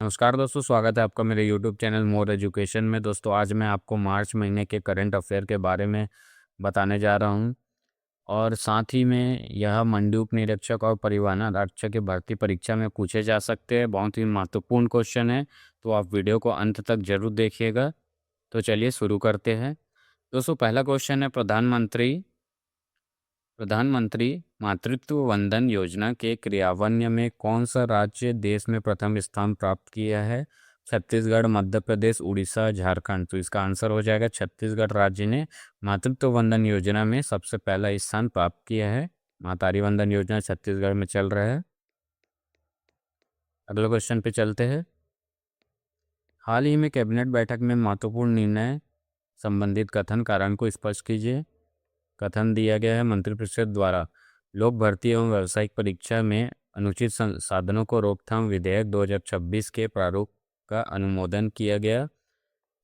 नमस्कार दोस्तों, स्वागत है आपका मेरे यूट्यूब चैनल मोर एजुकेशन में। दोस्तों आज मैं आपको मार्च महीने के करंट अफेयर के बारे में बताने जा रहा हूं और साथ ही में यह मंडूक निरीक्षक और परिवहन आरक्षक की भर्ती परीक्षा में पूछे जा सकते हैं। बहुत ही महत्वपूर्ण क्वेश्चन है, तो आप वीडियो को अंत तक जरूर देखिएगा। तो चलिए शुरू करते हैं। दोस्तों पहला क्वेश्चन है, प्रधानमंत्री मातृत्व वंदन योजना के क्रियान्वयन में कौन सा राज्य देश में प्रथम स्थान प्राप्त किया है? छत्तीसगढ़, मध्य प्रदेश, उड़ीसा, झारखंड। तो इसका आंसर हो जाएगा छत्तीसगढ़ राज्य ने मातृत्व वंदन योजना में सबसे पहला स्थान प्राप्त किया है। मातारी वंदन योजना छत्तीसगढ़ में चल रहा है। अगले क्वेश्चन पे चलते हैं। हाल ही में कैबिनेट बैठक में महत्वपूर्ण निर्णय संबंधित कथन कारण को स्पष्ट कीजिए। कथन दिया गया है, मंत्रिपरिषद द्वारा लोक भर्ती एवं व्यावसायिक परीक्षा में अनुचित साधनों को रोकथाम विधेयक 2026 के प्रारूप का अनुमोदन किया गया।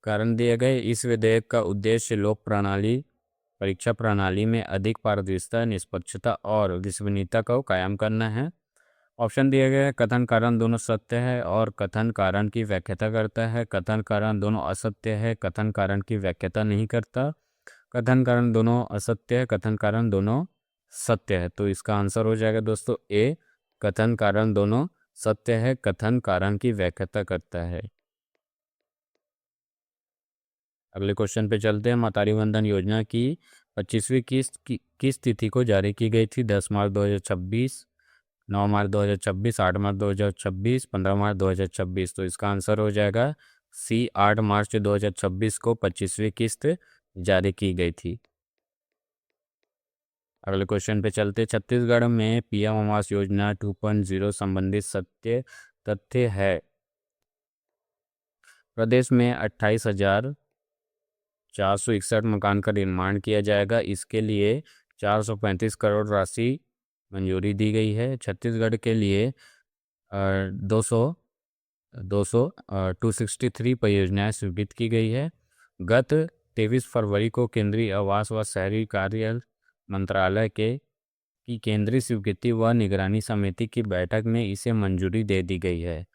कारण दिया गया, इस विधेयक का उद्देश्य परीक्षा प्रणाली में अधिक पारदर्शिता, निष्पक्षता और विश्वसनीयता को कायम करना है। ऑप्शन दिया गया है, कथन कारण दोनों सत्य है और कथन कारण की व्याख्या करता है। कथन कारण दोनों असत्य है, कथन कारण की व्याख्या नहीं करता। कथन कारण दोनों असत्य है, कथन कारण दोनों सत्य है। तो इसका आंसर हो जाएगा दोस्तों ए, कथन कारण दोनों सत्य है, कथन कारण की व्याख्या करता है। अगले क्वेश्चन पे चलते हैं। मातारी वंदन योजना की 25वीं किस्त किस तिथि को जारी की गई थी? 10 मार्च 2026, 9 मार्च 2026, 8 मार्च 2026, 15 मार्च 2026। तो इसका आंसर हो जाएगा सी, 8 मार्च 2026 को 25वीं किस्त जारी की गई थी। अगले क्वेश्चन पे चलते। छत्तीसगढ़ में पीएम आवास योजना 2.0 संबंधित सत्य तथ्य है। प्रदेश में 28,461 मकान का निर्माण किया जाएगा। इसके लिए 435 करोड़ राशि मंजूरी दी गई है। छत्तीसगढ़ के लिए 263 परियोजनाएं स्वीकृत की गई है। गत 23 फरवरी को केंद्रीय आवास व शहरी कार्य मंत्रालय की केंद्रीय स्वीकृति व निगरानी समिति की बैठक में इसे मंजूरी दे दी गई है।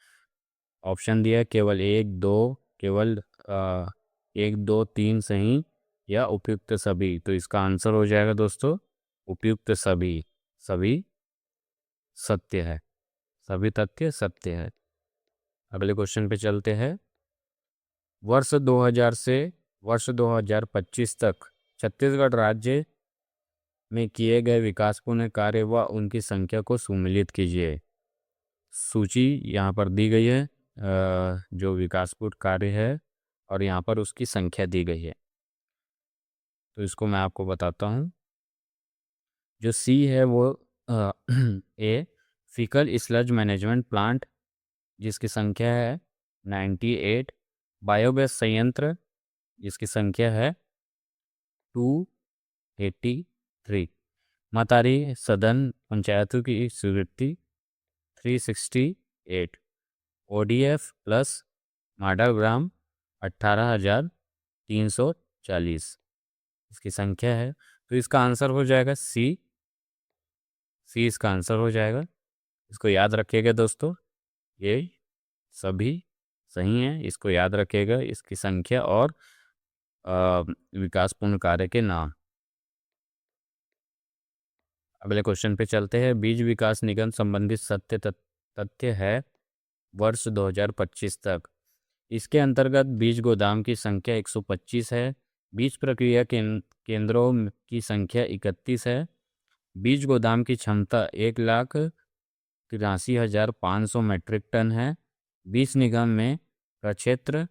ऑप्शन दिया केवल 1, 2, 3 सही या उपयुक्त सभी। तो इसका आंसर हो जाएगा दोस्तों उपयुक्त सभी। सभी सत्य है, सभी तथ्य सत्य है। अगले क्वेश्चन पे चलते हैं। वर्ष 2000 से वर्ष 2025 तक छत्तीसगढ़ राज्य में किए गए विकासपूर्ण कार्य व उनकी संख्या को सुमेलित कीजिए। सूची यहाँ पर दी गई है, जो विकासपूर्ण कार्य है और यहाँ पर उसकी संख्या दी गई है। तो इसको मैं आपको बताता हूँ। जो सी है वो ए, फीकल स्लज मैनेजमेंट प्लांट जिसकी संख्या है 98। बायोगैस संयंत्र जिसकी संख्या है 283। मातारी सदन पंचायतों की स्वीकृति 368। ओडीएफ प्लस मॉडल ग्राम 18,340 इसकी संख्या है। तो इसका आंसर हो जाएगा सी इसका आंसर हो जाएगा। इसको याद रखिएगा दोस्तों, ये सभी सही हैं, इसको याद रखिएगा, इसकी संख्या और विकासपूर्ण कार्य के नाम। अगले क्वेश्चन पे चलते हैं। बीज विकास निगम संबंधित सत्य तथ्य है वर्ष 2025 तक। इसके अंतर्गत बीज गोदाम की संख्या 125 है। बीज प्रक्रिया केंद्रों की संख्या 31 है। बीज गोदाम की क्षमता 1,83,500 मीट्रिक टन है। बीज निगम में प्रक्षेत्र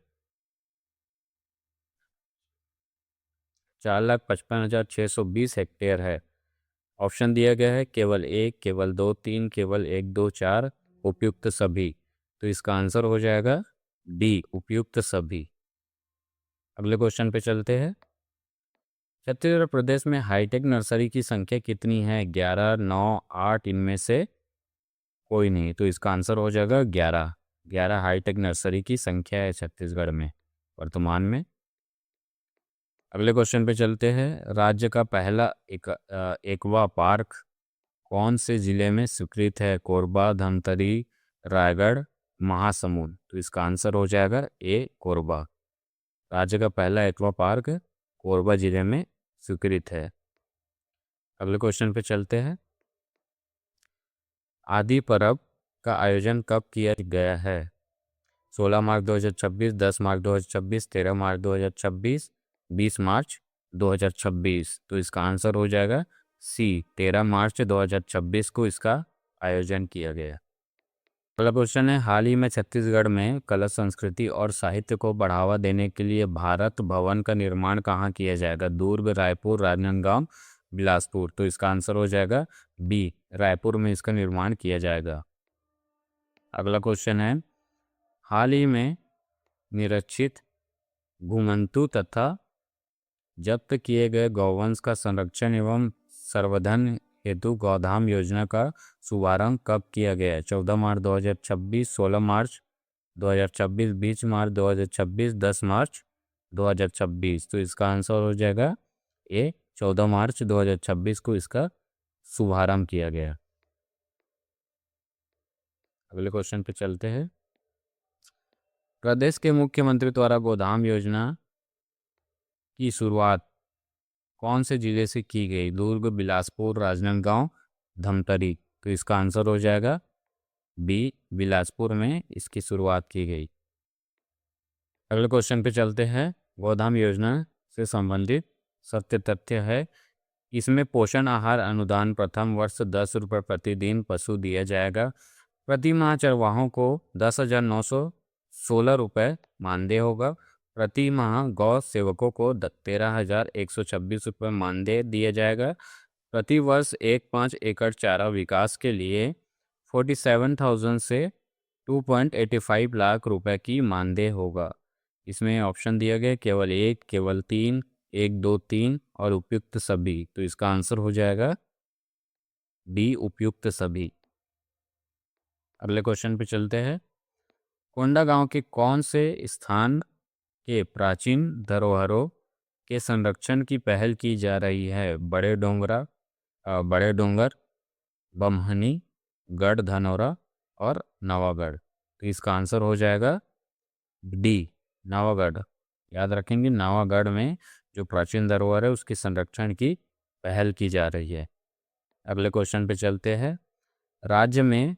4,55,620 हेक्टेयर है। ऑप्शन दिया गया है केवल 1, केवल 2, 3, केवल 1, 2, 4, उपयुक्त सभी। तो इसका आंसर हो जाएगा डी, उपयुक्त सभी। अगले क्वेश्चन पे चलते हैं। छत्तीसगढ़ प्रदेश में हाईटेक नर्सरी की संख्या कितनी है? 11, 9, 8, इनमें से कोई नहीं। तो इसका आंसर हो जाएगा 11 हाईटेक नर्सरी की संख्या है छत्तीसगढ़ में वर्तमान में। अगले क्वेश्चन पे चलते हैं। राज्य का पहला एक्वा पार्क कौन से जिले में स्वीकृत है? कोरबा, धमतरी, रायगढ़, महासमुंद। तो इसका आंसर हो जाएगा ए कोरबा। राज्य का पहला एक्वा पार्क कोरबा जिले में स्वीकृत है। अगले क्वेश्चन पे चलते हैं। आदि पर्व का आयोजन कब किया गया है? 16 मार्च 2026, 10 मार्च 2026, 13 मार्च 2026, 20 मार्च 2026। तो इसका आंसर हो जाएगा सी, 13 मार्च 2026 को इसका आयोजन किया गया। अगला क्वेश्चन है, हाल ही में छत्तीसगढ़ में कला संस्कृति और साहित्य को बढ़ावा देने के लिए भारत भवन का निर्माण कहाँ किया जाएगा? दुर्ग, रायपुर, राजनांदगांव, बिलासपुर। तो इसका आंसर हो जाएगा बी, रायपुर में इसका निर्माण किया जाएगा। अगला क्वेश्चन है, हाल ही में निरक्षित, घुमंतु तथा जब्त किए गए गौवंश का संरक्षण एवं संवर्धन हेतु गौधाम योजना का शुभारंभ कब किया गया है? 14 मार्च 2026, 16 मार्च 2026, 20 मार्च 2026, 10 मार्च 2026। तो इसका आंसर हो जाएगा ए, 14 मार्च 2026 को इसका शुभारंभ किया गया। अगले क्वेश्चन पे चलते हैं। प्रदेश के मुख्यमंत्री द्वारा गोदाम योजना की शुरुआत कौन से जिले से की गई? दुर्ग, बिलासपुर, राजनांदगांव, धमतरी। तो इसका आंसर हो जाएगा बी, बिलासपुर में इसकी शुरुआत की गई। अगले क्वेश्चन पे चलते हैं। गोदाम योजना से संबंधित सत्य तथ्य है, इसमें पोषण आहार अनुदान प्रथम वर्ष 10 रुपये प्रतिदिन पशु दिया जाएगा। प्रति माह चरवाहों को 10,916 रुपये मानदेय होगा। प्रति माह गौ सेवकों को 13,126 रुपये मानदेय दिया जाएगा। प्रति वर्ष 1.5 एकड़ चारा विकास के लिए 47,000 से 2.85 लाख रुपए की मानदेय होगा। इसमें ऑप्शन दिया गया केवल 1, केवल 3, 1, 2, 3 और उपयुक्त सभी। तो इसका आंसर हो जाएगा डी, उपयुक्त सभी। अगले क्वेश्चन पे चलते हैं। कोंडागांव के कौन से स्थान के प्राचीन धरोहरों के संरक्षण की पहल की जा रही है? बड़े डोंगर, बमहनी, गढ़ धनौरा और नवागढ़। तो इसका आंसर हो जाएगा डी, नवागढ़। याद रखेंगे, नवागढ़ में जो प्राचीन धरोहर है उसके संरक्षण की पहल की जा रही है। अगले क्वेश्चन पे चलते हैं। राज्य में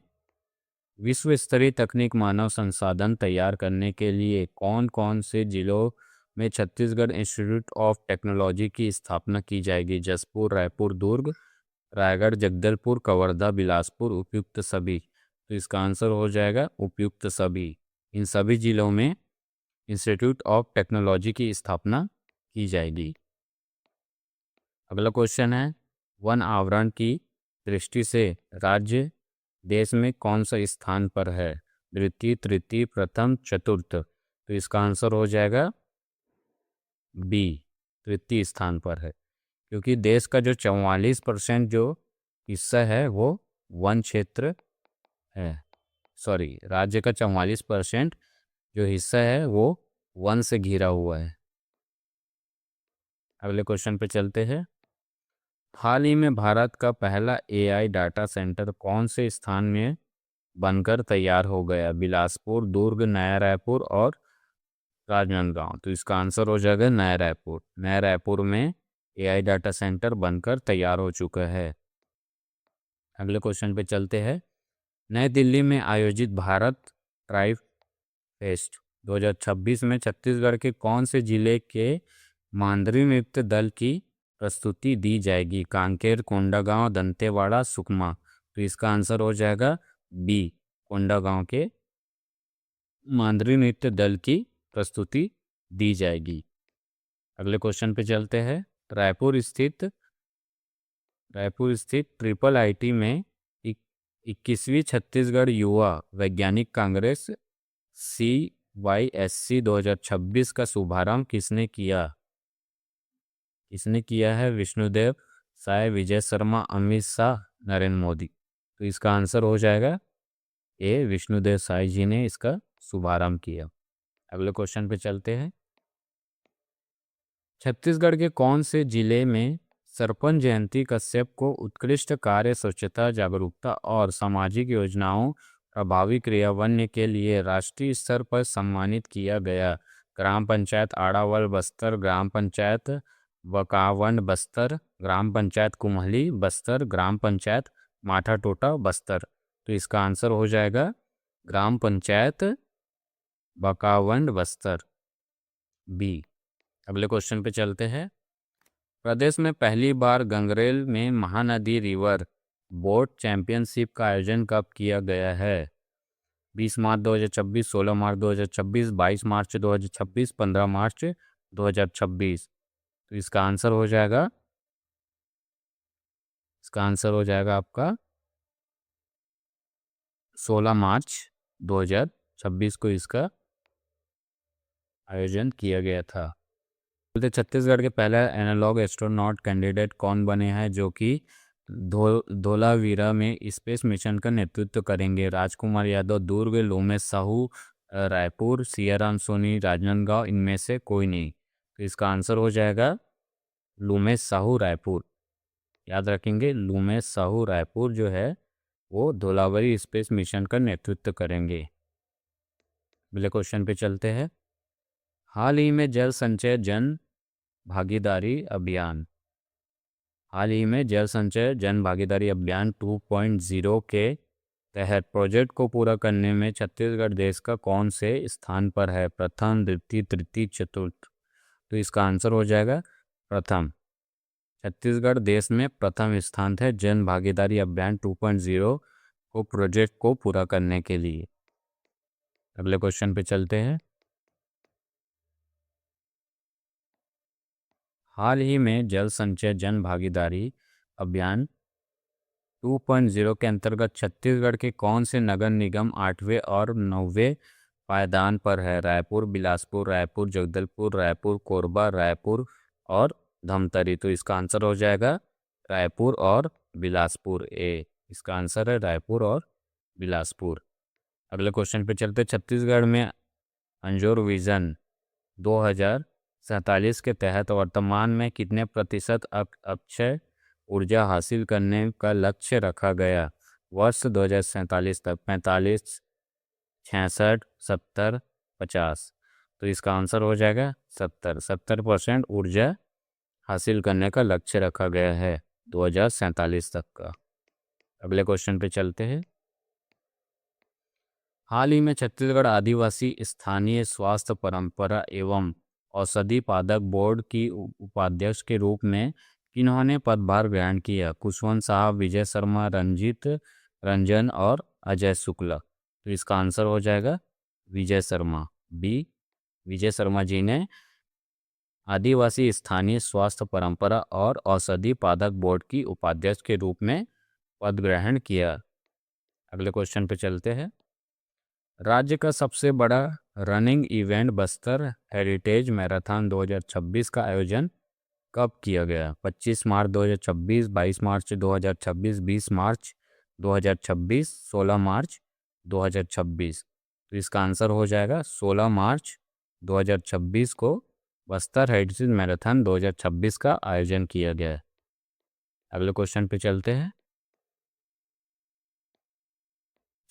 विश्व स्तरीय तकनीक मानव संसाधन तैयार करने के लिए कौन कौन से जिलों में छत्तीसगढ़ इंस्टीट्यूट ऑफ टेक्नोलॉजी की स्थापना की जाएगी? जसपुर, रायपुर, दुर्ग, रायगढ़, जगदलपुर, कवर्धा, बिलासपुर, उपयुक्त सभी। तो इसका आंसर हो जाएगा उपयुक्त सभी। इन सभी जिलों में इंस्टीट्यूट ऑफ टेक्नोलॉजी की स्थापना की जाएगी। अगला क्वेश्चन है, वन आवरण की दृष्टि से राज्य देश में कौन सा स्थान पर है? द्वितीय, तृतीय, प्रथम, चतुर्थ। तो इसका आंसर हो जाएगा बी, तृतीय स्थान पर है, क्योंकि देश का जो 44% जो हिस्सा है वो वन क्षेत्र है। सॉरी, राज्य का 44% जो हिस्सा है वो वन से घिरा हुआ है। अगले क्वेश्चन पे चलते हैं। हाल ही में भारत का पहला एआई डाटा सेंटर कौन से स्थान में बनकर तैयार हो गया? बिलासपुर, दुर्ग, नया रायपुर और राजनांदगांव। तो इसका आंसर हो जाएगा नया रायपुर। नया रायपुर में एआई डाटा सेंटर बनकर तैयार हो चुका है। अगले क्वेश्चन पे चलते हैं। नई दिल्ली में आयोजित भारत ट्राइब फेस्ट 2026 में छत्तीसगढ़ के कौन से जिले के मांदरी नृत्य दल की प्रस्तुति दी जाएगी? कांकेर, कोंडागांव, दंतेवाड़ा, सुकमा। तो इसका आंसर हो जाएगा बी, कोंडागांव के मांदरी नृत्य दल की प्रस्तुति दी जाएगी। अगले क्वेश्चन पे चलते हैं। रायपुर स्थित ट्रिपल आईटी में 21वीं छत्तीसगढ़ युवा वैज्ञानिक कांग्रेस CYSC 2026 का शुभारंभ किसने किया? है विष्णुदेव साय, विजय शर्मा, अमित शाह, नरेंद्र मोदी। तो इसका आंसर हो जाएगा ए, विष्णुदेव साय जी ने इसका शुभारंभ किया। अगले क्वेश्चन पे चलते हैं। छत्तीसगढ़ के कौन से जिले में सरपंच जयंती कश्यप को उत्कृष्ट कार्य, स्वच्छता, जागरूकता और सामाजिक योजनाओं प्रभावी क्रियान्वयन के लिए राष्ट्रीय स्तर पर सम्मानित किया गया? ग्राम पंचायत आड़ावल बस्तर, ग्राम पंचायत बकावंड बस्तर, ग्राम पंचायत कुम्हली बस्तर, ग्राम पंचायत माठा टोटा बस्तर। तो इसका आंसर हो जाएगा ग्राम पंचायत बकावंड बस्तर, बी। अगले क्वेश्चन पे चलते हैं। प्रदेश में पहली बार गंगरेल में महानदी रिवर बोट चैंपियनशिप का आयोजन कब किया गया है? 20 मार्च 2026, 16 मार्च 2026, 22 मार्च 2026, 15 मार्च 2026। तो इसका आंसर हो जाएगा आपका 16 मार्च 2026 को इसका आयोजन किया गया था। छत्तीसगढ़ के पहला एनालॉग एस्ट्रोनॉट कैंडिडेट कौन बने हैं जो कि धोलावीरा में स्पेस मिशन का नेतृत्व करेंगे? राजकुमार यादव दुर्ग, लोमेश साहू रायपुर, सियाराम सोनी राजनांदगांव, इनमें से कोई नहीं। तो इसका आंसर हो जाएगा लोमेश साहू रायपुर। याद रखेंगे, लोमेश साहू रायपुर जो है वो धोलावीरा स्पेस मिशन का नेतृत्व करेंगे। अगले क्वेश्चन पे चलते हैं। हाल ही में जल संचय जन भागीदारी अभियान जन भागीदारी अभियान 2.0 के तहत प्रोजेक्ट को पूरा करने में छत्तीसगढ़ देश का कौन से स्थान पर है? प्रथम, द्वितीय, तृतीय, चतुर्थ। तो इसका आंसर हो जाएगा प्रथम। छत्तीसगढ़ देश में प्रथम स्थान है जन भागीदारी अभियान 2.0 को प्रोजेक्ट को पूरा करने के लिए। अगले क्वेश्चन पे चलते हैं। हाल ही में जल संचय जन भागीदारी अभियान 2.0 के अंतर्गत छत्तीसगढ़ के कौन से नगर निगम 8वें और 9वें पायदान पर है? रायपुर, बिलासपुर, रायपुर जगदलपुर, रायपुर कोरबा, रायपुर और धमतरी। तो इसका आंसर हो जाएगा रायपुर और बिलासपुर, ए। इसका आंसर है रायपुर और बिलासपुर। अगले क्वेश्चन पे चलते। छत्तीसगढ़ में अंजोर विजन 2047 के तहत वर्तमान में कितने प्रतिशत अक्षय ऊर्जा हासिल करने का लक्ष्य रखा गया? वर्ष 2047 तक 45, 66, 70, 50। तो इसका आंसर हो जाएगा 70% ऊर्जा हासिल करने का लक्ष्य रखा गया है 2047 तक का। अगले क्वेश्चन पे चलते हैं। हाल ही में छत्तीसगढ़ आदिवासी स्थानीय स्वास्थ्य परंपरा एवं औषधि पादक बोर्ड की उपाध्यक्ष के रूप में किन्होंने पदभार ग्रहण किया? कुशवंत साहब, विजय शर्मा, रंजीत रंजन और अजय शुक्ला। तो इसका आंसर हो जाएगा विजय शर्मा, बी। विजय शर्मा जी ने आदिवासी स्थानीय स्वास्थ्य परंपरा और औषधि पादक बोर्ड की उपाध्यक्ष के रूप में पद ग्रहण किया। अगले क्वेश्चन पे चलते हैं। राज्य का सबसे बड़ा running event Bastar heritage marathon 2026 का आयोजन कब किया गया? 25 मार्च 2026, 22 मार्च 2026, 20 मार्च 2026, 16 मार्च 2026। तो इसका आंसर हो जाएगा 16 मार्च 2026 को बस्तर हेरिटेज मैराथन 2026 का आयोजन किया गया। अगले क्वेश्चन पे चलते हैं।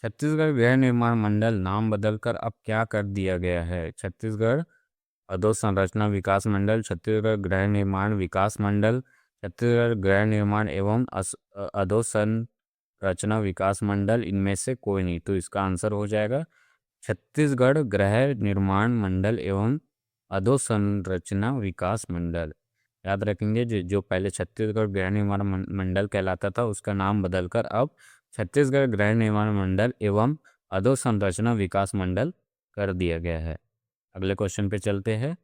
छत्तीसगढ़ गृह निर्माण मंडल नाम बदलकर अब क्या कर दिया गया है? छत्तीसगढ़ अधोसंरचना विकास मंडल, छत्तीसगढ़ गृह निर्माण विकास मंडल, छत्तीसगढ़ गृह निर्माण एवं अधोसंरचना विकास मंडल, इनमें से कोई नहीं। तो इसका आंसर हो जाएगा छत्तीसगढ़ गृह निर्माण मंडल एवं अधोसंरचना विकास मंडल। याद रखेंगे, जो पहले छत्तीसगढ़ गृह निर्माण मंडल कहलाता था उसका नाम बदलकर अब छत्तीसगढ़ गृह निर्माण मंडल एवं अधोसंरचना विकास मंडल कर दिया गया है। अगले क्वेश्चन पे चलते हैं।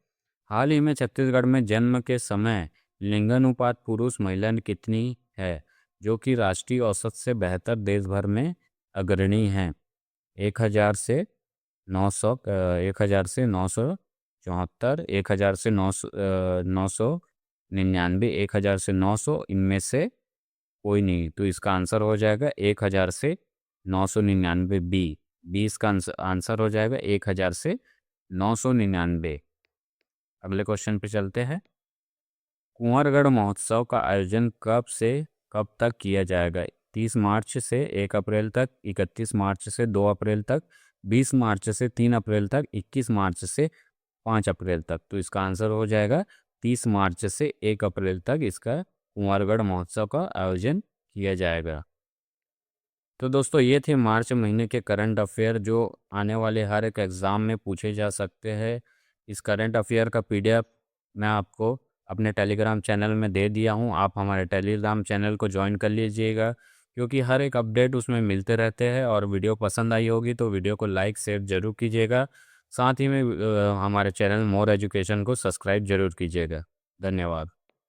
हाल ही में छत्तीसगढ़ में जन्म के समय लिंगानुपात पुरुष महिला कितनी है जो कि राष्ट्रीय औसत से बेहतर देश भर में अग्रणी है? 1000 से 900, 1000 से 974, 1000 से 999, 1000 से 900, इनमें से कोई नहीं। तो इसका आंसर हो जाएगा 1000 से 999, बी। इसका आंसर हो जाएगा 1000 से 999। अगले क्वेश्चन पे चलते हैं। कुंवरगढ़ महोत्सव का आयोजन कब से कब तक किया जाएगा? 30 मार्च से 1 अप्रैल तक, 31 मार्च से 2 अप्रैल तक, 20 मार्च से 3 अप्रैल तक, 21 मार्च से 5 अप्रैल तक। तो इसका आंसर हो जाएगा 30 मार्च से 1 अप्रैल तक इसका कुंवरगढ़ महोत्सव का आयोजन किया जाएगा। तो दोस्तों ये थे मार्च महीने के करंट अफेयर जो आने वाले हर एक एग्ज़ाम में पूछे जा सकते हैं। इस करंट अफेयर का पीडीएफ मैं आपको अपने टेलीग्राम चैनल में दे दिया हूँ। आप हमारे टेलीग्राम चैनल को ज्वाइन कर लीजिएगा, क्योंकि हर एक अपडेट उसमें मिलते रहते हैं। और वीडियो पसंद आई होगी तो वीडियो को लाइक शेयर ज़रूर कीजिएगा। साथ ही में हमारे चैनल मोर एजुकेशन को सब्सक्राइब ज़रूर कीजिएगा। धन्यवाद।